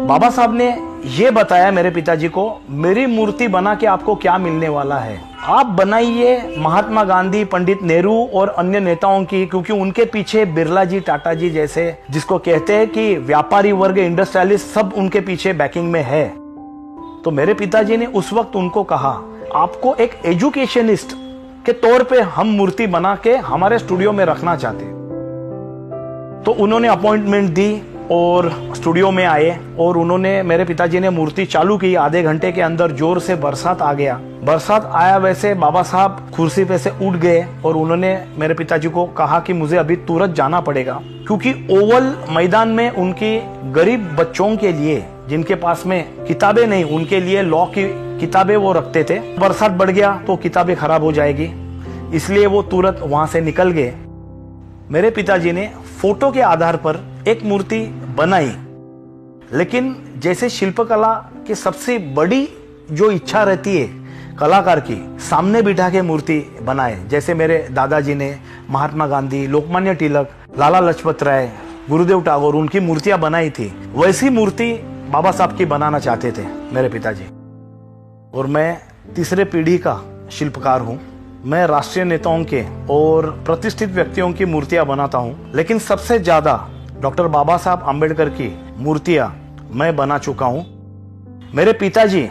बाबा साहब ने ये बताया मेरे पिताजी को, मेरी मूर्ति बना के आपको क्या मिलने वाला है, आप बनाइए महात्मा गांधी, पंडित नेहरू और अन्य नेताओं की, क्योंकि उनके पीछे बिरला जी, टाटा जी जैसे, जिसको कहते हैं कि व्यापारी वर्ग, इंडस्ट्रियलिस्ट, सब उनके पीछे बैकिंग में है। तो मेरे पिताजी ने उस वक्त उनको कहा, आपको एक एजुकेशनिस्ट के तौर पे हम मूर्ति बना के हमारे स्टूडियो में रखना चाहते। तो उन्होंने अपॉइंटमेंट दी और स्टूडियो में आए और उन्होंने, मेरे पिताजी ने मूर्ति चालू की। आधे घंटे के अंदर जोर से बरसात आ गया। बरसात आया वैसे बाबा साहब कुर्सी पे से उठ गए और उन्होंने मेरे पिताजी को कहा कि मुझे अभी तुरंत जाना पड़ेगा, क्योंकि ओवल मैदान में उनकी गरीब बच्चों के लिए, जिनके पास में किताबें नहीं, उनके लिए लॉ की किताबें वो रखते थे। बरसात बढ़ गया तो किताबें खराब हो जाएगी, इसलिए वो तुरंत वहां से निकल गए। मेरे पिताजी ने फोटो के आधार पर एक मूर्ति बनाई, लेकिन जैसे शिल्पकला की सबसे बड़ी जो इच्छा रहती है कलाकार की, सामने बिठा के मूर्ति बनाए। जैसे मेरे दादाजी ने महात्मा गांधी, लोकमान्य तिलक, लाला लाजपत राय, गुरुदेव टैगोर, उनकी मूर्तियां बनाई थी, वैसी मूर्ति बाबा साहब की बनाना चाहते थे मेरे पिताजी। और मैं तीसरे पीढ़ी का शिल्पकार हूं। मैं राष्ट्रीय नेताओं के और प्रतिष्ठित व्यक्तियों की मूर्तियां बनाता हूं, लेकिन सबसे ज्यादा डॉक्टर बाबा साहब आम्बेडकर की मूर्तियां मैं बना चुका हूं। मेरे पिताजी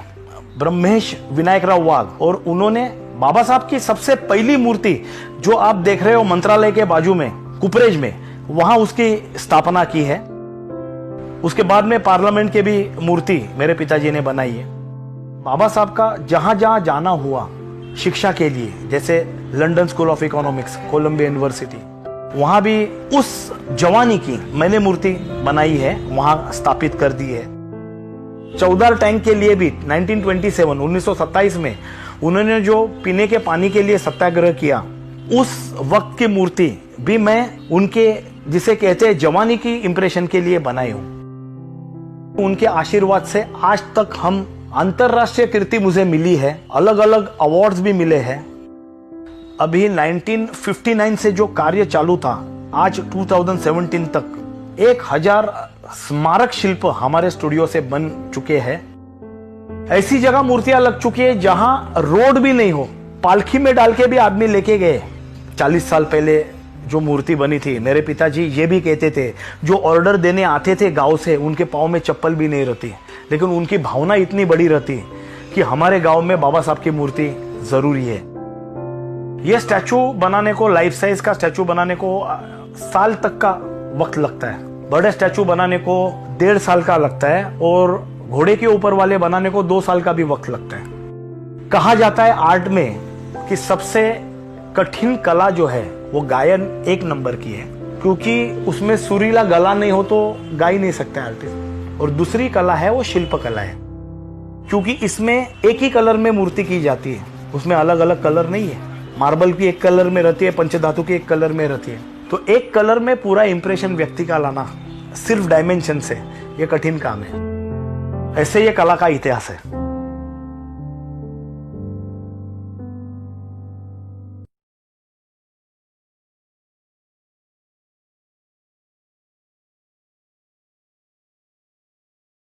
ब्रह्मेश विनायक राव वाघ, और उन्होंने बाबा साहब की सबसे पहली मूर्ति जो आप देख रहे हो मंत्रालय के बाजू में, कुपरेज में, वहां उसकी स्थापना की है। उसके बाद में पार्लियामेंट की भी मूर्ति मेरे पिताजी ने बनाई है। बाबा साहब का जहां जहां जाना हुआ शिक्षा के लिए, जैसे London School of Economics, Columbia University, वहां भी उस जवानी की मैंने मूर्ति बनाई है, वहां स्थापित कर दी है। चौदार टैंक के लिए भी 1927 में उन्होंने जो पीने के पानी के लिए सत्याग्रह किया, उस वक्त की मूर्ति भी मैं उनके, जिसे कहते हैं जवानी की इंप्रेशन के लिए बनाई हूं। उनके आशीर्वाद से आज तक हम, अंतरराष्ट्रीय कीर्ति मुझे मिली है, अलग अलग अवार्ड्स भी मिले हैं। अभी 1959 से जो कार्य चालू था, आज 2017 तक 1000 स्मारक शिल्प हमारे स्टूडियो से बन चुके हैं। ऐसी जगह मूर्तियां लग चुकी है जहां रोड भी नहीं हो, पालखी में डाल के भी आदमी लेके गए। 40 साल पहले जो मूर्ति बनी थी, मेरे पिताजी ये भी कहते थे, जो ऑर्डर देने आते थे गांव से, उनके पाँव में चप्पल भी नहीं रहती, लेकिन उनकी भावना इतनी बड़ी रहती कि हमारे गांव में बाबा साहब की मूर्ति जरूरी है। यह स्टैचू बनाने को, लाइफ साइज का स्टैचू बनाने को साल तक का वक्त लगता है। बड़े स्टैचू बनाने को 1.5 साल का लगता है, और घोड़े के ऊपर वाले बनाने को 2 साल का भी वक्त लगता है। कहा जाता है आर्ट में कि सबसे कठिन कला जो है वो गायन 1 नंबर की है, क्योंकि उसमें सुरीला गला नहीं हो तो गा ही नहीं सकता आर्टिस्ट। और दूसरी कला है वो शिल्प कला है, क्योंकि इसमें एक ही कलर में मूर्ति की जाती है, उसमें अलग अलग कलर नहीं है। मार्बल की एक कलर में रहती है, पंचधातु की एक कलर में रहती है, तो एक कलर में पूरा इंप्रेशन व्यक्ति का लाना सिर्फ डायमेंशन से, ये कठिन काम है। ऐसे ये कला का इतिहास है।